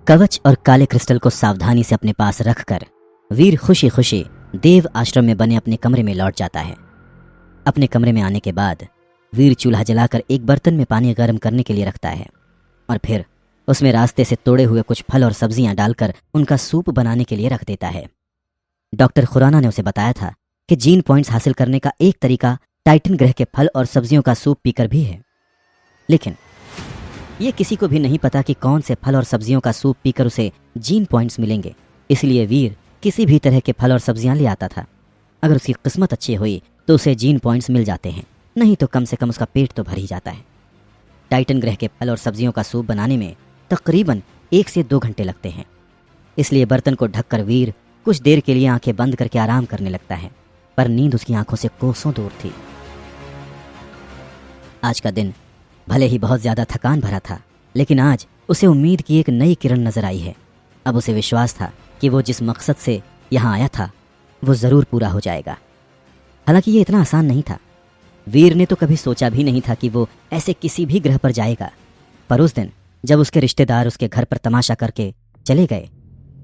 कवच और काले क्रिस्टल को सावधानी से अपने पास रखकर वीर खुशी खुशी देव आश्रम में बने अपने कमरे में लौट जाता है। अपने कमरे में आने के बाद वीर चूल्हा जलाकर एक बर्तन में पानी गर्म करने के लिए रखता है और फिर उसमें रास्ते से तोड़े हुए कुछ फल और सब्जियां डालकर उनका सूप बनाने के लिए रख देता है। डॉक्टर खुराना ने उसे बताया था कि जीन पॉइंट्स हासिल करने का एक तरीका टाइटन ग्रह के फल और सब्जियों का सूप पीकर भी है, लेकिन ये किसी को भी नहीं पता कि कौन से फल और सब्जियों का सूप पीकर उसे जीन पॉइंट्स मिलेंगे। इसलिए वीर किसी भी तरह के फल और सब्जियां ले आता था। अगर उसकी किस्मत अच्छी हुई तो उसे जीन पॉइंट्स मिल जाते हैं, नहीं तो कम से कम उसका पेट तो भर ही जाता है। टाइटन ग्रह के फल और सब्जियों का सूप बनाने में तकरीबन 1 से 2 घंटे लगते हैं। इसलिए बर्तन को ढककर वीर कुछ देर के लिए आंखें बंद करके आराम करने लगता है, पर नींद उसकी आंखों से कोसों दूर थी। आज का दिन भले ही बहुत ज्यादा थकान भरा था, लेकिन आज उसे उम्मीद की एक नई किरण नजर आई है। अब उसे विश्वास था कि वो जिस मकसद से यहाँ आया था वो जरूर पूरा हो जाएगा। हालांकि ये इतना आसान नहीं था। वीर ने तो कभी सोचा भी नहीं था कि वो ऐसे किसी भी ग्रह पर जाएगा, पर उस दिन जब उसके रिश्तेदार उसके घर पर तमाशा करके चले गए,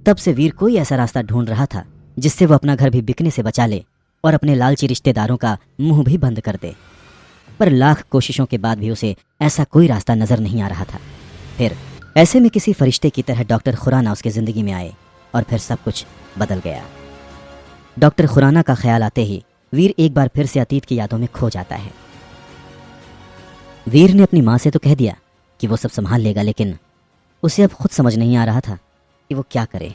तब से वीर कोई ऐसा रास्ता ढूंढ रहा था जिससे वो अपना घर भी बिकने से बचा ले और अपने लालची रिश्तेदारों का मुंह भी बंद कर दे। पर लाख कोशिशों के बाद भी उसे ऐसा कोई रास्ता नजर नहीं आ रहा था। फिर ऐसे में किसी फरिश्ते की तरह डॉक्टर खुराना उसकी जिंदगी में आए और फिर सब कुछ बदल गया। डॉक्टर खुराना का ख्याल आते ही वीर एक बार फिर से अतीत की यादों में खो जाता है। वीर ने अपनी माँ से तो कह दिया कि वो सब संभाल लेगा, लेकिन उसे अब खुद समझ नहीं आ रहा था कि वो क्या करे।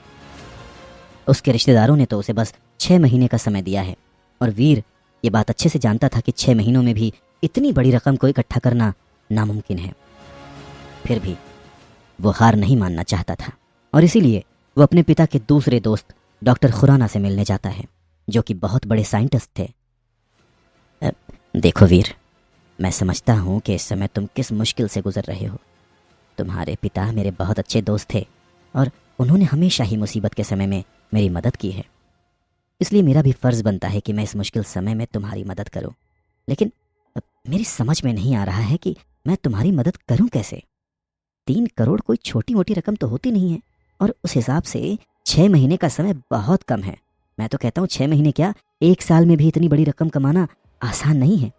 उसके रिश्तेदारों ने तो उसे बस 6 महीने का समय दिया है और वीर ये बात अच्छे से जानता था कि 6 महीनों में भी इतनी बड़ी रकम को इकट्ठा करना नामुमकिन है। फिर भी वो हार नहीं मानना चाहता था और इसीलिए वो अपने पिता के दूसरे दोस्त डॉक्टर खुराना से मिलने जाता है, जो कि बहुत बड़े साइंटिस्ट थे। देखो वीर, मैं समझता हूँ कि इस समय तुम किस मुश्किल से गुजर रहे हो। तुम्हारे पिता मेरे बहुत अच्छे दोस्त थे और उन्होंने हमेशा ही मुसीबत के समय में मेरी मदद की है, इसलिए मेरा भी फर्ज बनता है कि मैं इस मुश्किल समय में तुम्हारी मदद करूं। लेकिन मेरी समझ में नहीं आ रहा है कि मैं तुम्हारी मदद करूं कैसे। 3 करोड़ कोई छोटी मोटी रकम तो होती नहीं है और उस हिसाब से 6 महीने का समय बहुत कम है। मैं तो कहता हूँ 6 महीने क्या, 1 साल में भी इतनी बड़ी रकम कमाना आसान नहीं है।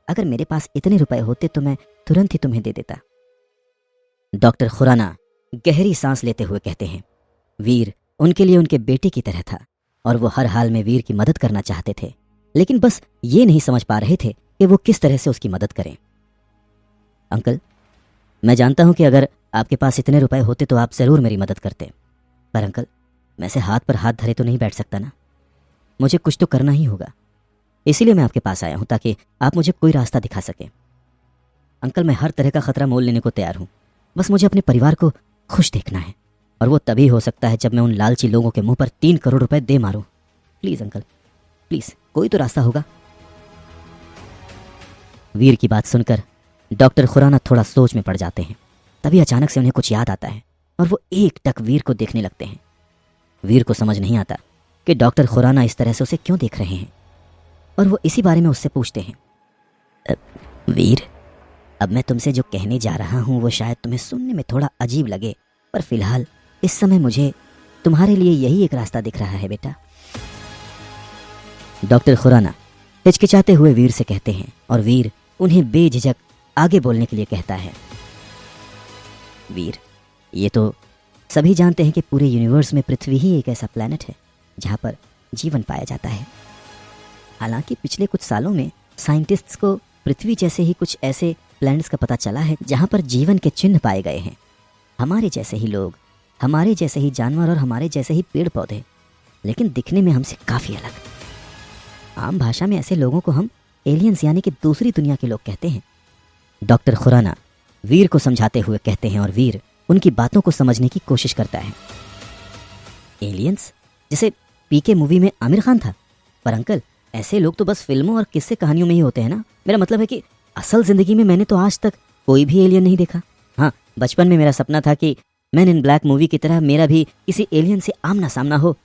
अगर मेरे पास इतने रुपए होते तो मैं तुरंत ही तुम्हें दे देता। डॉक्टर खुराना गहरी सांस लेते हुए कहते हैं, वीर उनके लिए उनके बेटे की तरह था और वो हर हाल में वीर की मदद करना चाहते थे, लेकिन बस ये नहीं समझ पा रहे थे कि वो किस तरह से उसकी मदद करें। अंकल, मैं जानता हूं कि अगर आपके पास इतने रुपए होते तो आप जरूर मेरी मदद करते, पर अंकल मैं से हाथ पर हाथ धरे तो नहीं बैठ सकता ना। मुझे कुछ तो करना ही होगा, इसीलिए मैं आपके पास आया हूं ताकि आप मुझे कोई रास्ता दिखा सके। अंकल, मैं हर तरह का खतरा मोल लेने को तैयार हूं, बस मुझे अपने परिवार को खुश देखना है और वो तभी हो सकता है जब मैं उन लालची लोगों के मुंह पर 3 करोड़ रुपए दे मारूं। प्लीज अंकल, प्लीज कोई तो रास्ता होगा। वीर की बात सुनकर डॉक्टर खुराना थोड़ा सोच में पड़ जाते हैं। तभी अचानक से उन्हें कुछ याद आता है और वो एकटक वीर को देखने लगते हैं। वीर को समझ नहीं आता कि डॉक्टर खुराना इस तरह से उसे क्यों देख रहे हैं और वो इसी बारे में उससे पूछते हैं, वीर, अब मैं तुमसे जो कहने जा रहा हूं वो शायद तुम्हें सुनने में थोड़ा अजीब लगे, पर फिलहाल इस समय मुझे तुम्हारे लिए यही एक रास्ता दिख रहा है बेटा। डॉक्टर खुराना हिचकिचाते हुए वीर से कहते हैं और वीर उन्हें बेझिझक आगे बोलने के लिए कहता है। वीर, ये तो सभी जानते हैं कि पूरे यूनिवर्स में पृथ्वी ही एक ऐसा प्लैनेट है जहां पर जीवन पाया जाता है। हालांकि पिछले कुछ सालों में साइंटिस्ट्स को पृथ्वी जैसे ही कुछ ऐसे प्लैनेट्स का पता चला है जहां पर जीवन के चिन्ह पाए गए हैं। हमारे जैसे ही लोग, हमारे जैसे ही जानवर और हमारे जैसे ही पेड़ पौधे, लेकिन दिखने में हमसे काफी अलग। आम भाषा में ऐसे लोगों को हम एलियंस यानी कि दूसरी दुनिया के लोग कहते हैं। डॉक्टर खुराना वीर को समझाते हुए कहते हैं और वीर उनकी बातों को समझने की कोशिश करता है। एलियंस? जैसे पीके मूवी में आमिर खान था? पर अंकल, ऐसे लोग तो बस फिल्मों और किस्से कहानियों में ही होते हैं ना। मेरा मतलब है कि असल जिंदगी में मैंने तो आज तक कोई भी एलियन नहीं देखा। हाँ, बचपन में मेरा सपना था कि मैन इन ब्लैक मूवी की तरह मेरा भी किसी एलियन से आमना सामना हो,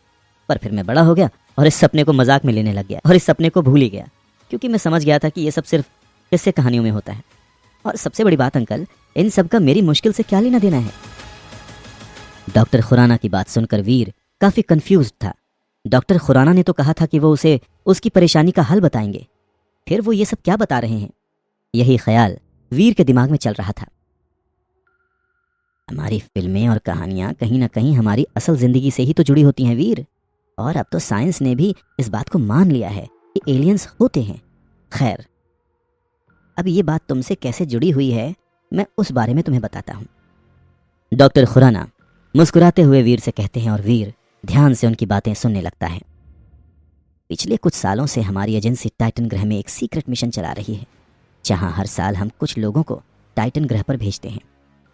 पर फिर मैं बड़ा हो गया और इस सपने को मजाक में लेने लग गया और इस सपने को भूल ही गया, क्योंकि मैं समझ गया था कि ये सब सिर्फ किस्से कहानियों में होता है। और सबसे बड़ी बात अंकल, इन सब का मेरी मुश्किल से क्या लेना देना है। डॉक्टर खुराना की बात सुनकर वीर काफी कंफ्यूज्ड था। डॉक्टर खुराना ने तो कहा था कि वो उसे उसकी परेशानी का हल बताएंगे, फिर वो ये सब क्या बता रहे हैं? यही ख्याल वीर के दिमाग में चल रहा था। हमारी फिल्में और कहानियां कहीं ना कहीं हमारी असल जिंदगी से ही तो जुड़ी होती हैं वीर, और अब तो साइंस ने भी इस बात को मान लिया है कि एलियंस होते हैं। खैर, अब ये बात तुमसे कैसे जुड़ी हुई है, मैं उस बारे में तुम्हें बताता हूं। डॉक्टर खुराना मुस्कुराते हुए वीर से कहते हैं और वीर ध्यान से उनकी बातें सुनने लगता है। पिछले कुछ सालों से हमारी एजेंसी टाइटन ग्रह में एक सीक्रेट मिशन चला रही है, जहां हर साल हम कुछ लोगों को टाइटन ग्रह पर भेजते हैं।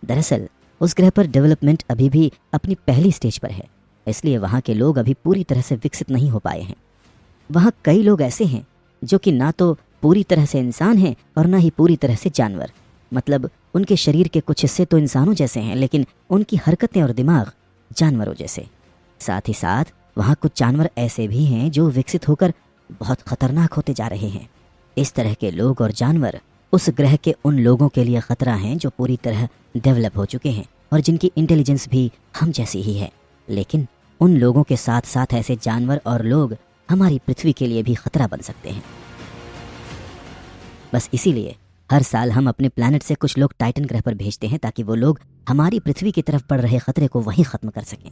दरअसल उस ग्रह पर डेवलपमेंट अभी भी अपनी पहली स्टेज पर है, इसलिए वहां के लोग अभी पूरी तरह से विकसित नहीं हो पाए हैं। वहां कई लोग ऐसे हैं जो कि ना तो पूरी तरह से इंसान हैं और ना ही पूरी तरह से जानवर। मतलब उनके शरीर के कुछ हिस्से तो इंसानों जैसे हैं, लेकिन उनकी हरकतें और दिमाग जानवरों जैसे। साथ ही साथ वहाँ कुछ जानवर ऐसे भी हैं जो विकसित होकर बहुत खतरनाक होते जा रहे हैं। इस तरह के लोग और जानवर उस ग्रह के उन लोगों के लिए खतरा हैं जो पूरी तरह डेवलप हो चुके हैं और जिनकी इंटेलिजेंस भी हम जैसी ही है। लेकिन उन लोगों के साथ साथ ऐसे जानवर और लोग हमारी पृथ्वी के लिए भी खतरा बन सकते हैं। बस इसीलिए हर साल हम अपने प्लैनेट से कुछ लोग टाइटन ग्रह पर भेजते हैं, ताकि वो लोग हमारी पृथ्वी की तरफ पड़ रहे खतरे को वहीं खत्म कर सकें।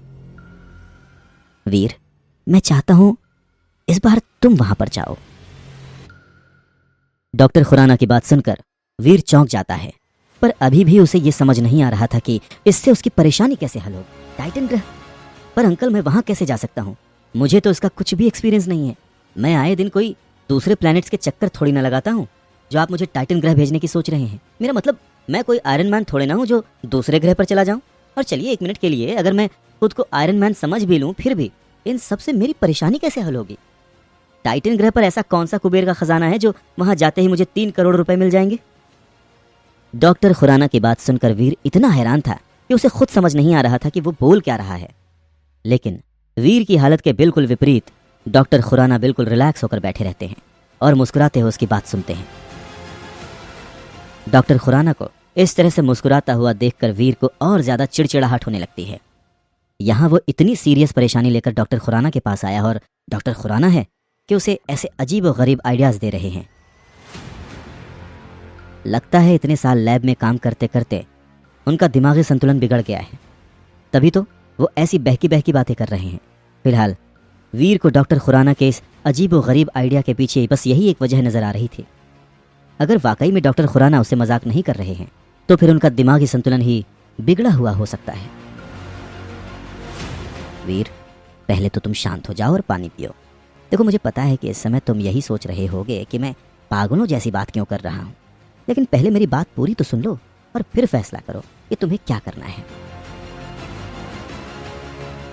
वीर, मैं चाहता हूं इस बार तुम वहां पर जाओ। डॉक्टर खुराना की बात सुनकर वीर चौंक जाता है, पर अभी भी उसे यह समझ नहीं आ रहा था कि इससे उसकी परेशानी कैसे हल हो। टाइटन ग्रह पर अंकल, मैं वहां कैसे जा सकता हूं? मुझे तो इसका कुछ भी एक्सपीरियंस नहीं है। मैं आए दिन कोई दूसरे प्लैनेट्स के चक्कर थोड़ी ना लगाता हूं जो आप मुझे टाइटन ग्रह भेजने की सोच रहे हैं। मेरा मतलब, मैं कोई आयरन मैन थोड़े ना हूं जो दूसरे ग्रह पर चला जाऊं। और चलिए, एक मिनट के लिए अगर मैं खुद को आयरन मैन समझ भी लूं, फिर भी इन सबसे मेरी परेशानी कैसे हल होगी? टाइटन ग्रह पर ऐसा कौन सा कुबेर का खजाना है जो वहां जाते ही मुझे 3 करोड़ रुपए मिल जाएंगे? डॉक्टर खुराना की बात सुनकर वीर इतना हैरान था कि उसे खुद समझ नहीं आ रहा था कि वो बोल क्या रहा है। लेकिन वीर की हालत के बिल्कुल विपरीत डॉक्टर खुराना बिल्कुल रिलैक्स होकर बैठे रहते हैं और मुस्कुराते हुए उसकी बात सुनते हैं। डॉक्टर खुराना को इस तरह से मुस्कुराता हुआ देखकर वीर को और ज्यादा चिड़चिड़ाहट होने लगती है। यहां वो इतनी सीरियस परेशानी लेकर डॉक्टर खुराना के पास आया और डॉक्टर खुराना है कि उसे ऐसे अजीब और गरीब आइडियाज दे रहे हैं। लगता है इतने साल लैब में काम करते करते उनका दिमागी संतुलन बिगड़ गया है, तभी तो वो ऐसी बहकी बहकी बातें कर रहे हैं। फिलहाल वीर को डॉक्टर खुराना के इस अजीब और गरीब आइडिया के पीछे बस यही एक वजह नजर आ रही थी। अगर वाकई में डॉक्टर खुराना उसे मजाक नहीं कर रहे हैं, तो फिर उनका दिमागी संतुलन ही बिगड़ा हुआ हो सकता है। वीर, पहले तो तुम शांत हो जाओ और पानी पियो। देखो, मुझे पता है कि इस समय तुम यही सोच रहे होगे कि मैं पागलों जैसी बात क्यों कर रहा हूं, लेकिन पहले मेरी बात पूरी तो सुन लो और फिर फैसला करो कि तुम्हें क्या करना है।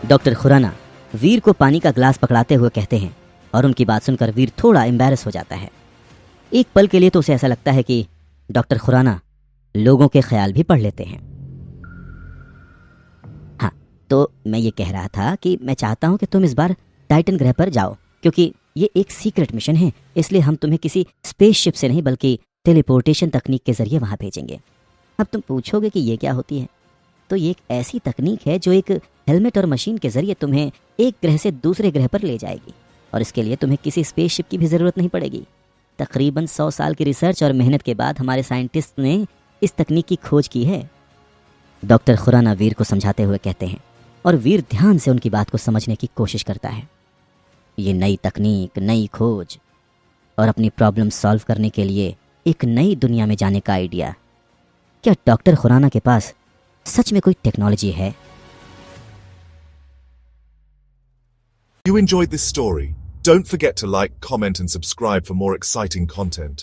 डॉक्टर खुराना वीर को पानी का ग्लास पकड़ाते हुए कहते हैं और उनकी बात सुनकर वीर थोड़ा एम्बैरस हो जाता है। एक पल के लिए तो उसे ऐसा लगता है कि डॉक्टर खुराना लोगों के ख्याल भी पढ़ लेते हैं। हाँ, तो मैं ये कह रहा था कि मैं चाहता हूं कि तुम इस बार टाइटन ग्रह पर जाओ, क्योंकि ये एक सीक्रेट मिशन है, इसलिए हम तुम्हें किसी स्पेसशिप से नहीं बल्कि टेलीपोर्टेशन तकनीक के जरिए वहां भेजेंगे। अब तुम पूछोगे कि ये क्या होती है, तो ये एक ऐसी तकनीक है जो एक हेलमेट और मशीन के जरिए तुम्हें एक ग्रह से दूसरे ग्रह पर ले जाएगी, और इसके लिए तुम्हें किसी स्पेसशिप की भी जरूरत नहीं पड़ेगी। तकरीबन 100 साल की रिसर्च और मेहनत के बाद हमारे साइंटिस्ट ने इस तकनीक की खोज की है। डॉक्टर खुराना वीर को समझाते हुए कहते हैं और वीर ध्यान से उनकी बात को समझने की कोशिश करता है। ये नई तकनीक, नई खोज और अपनी प्रॉब्लम सॉल्व करने के लिए एक नई दुनिया में जाने का आइडिया, क्या डॉक्टर खुराना के पास सच में कोई टेक्नोलॉजी है? You enjoyed this story? Don't forget to like, comment and subscribe for more exciting content.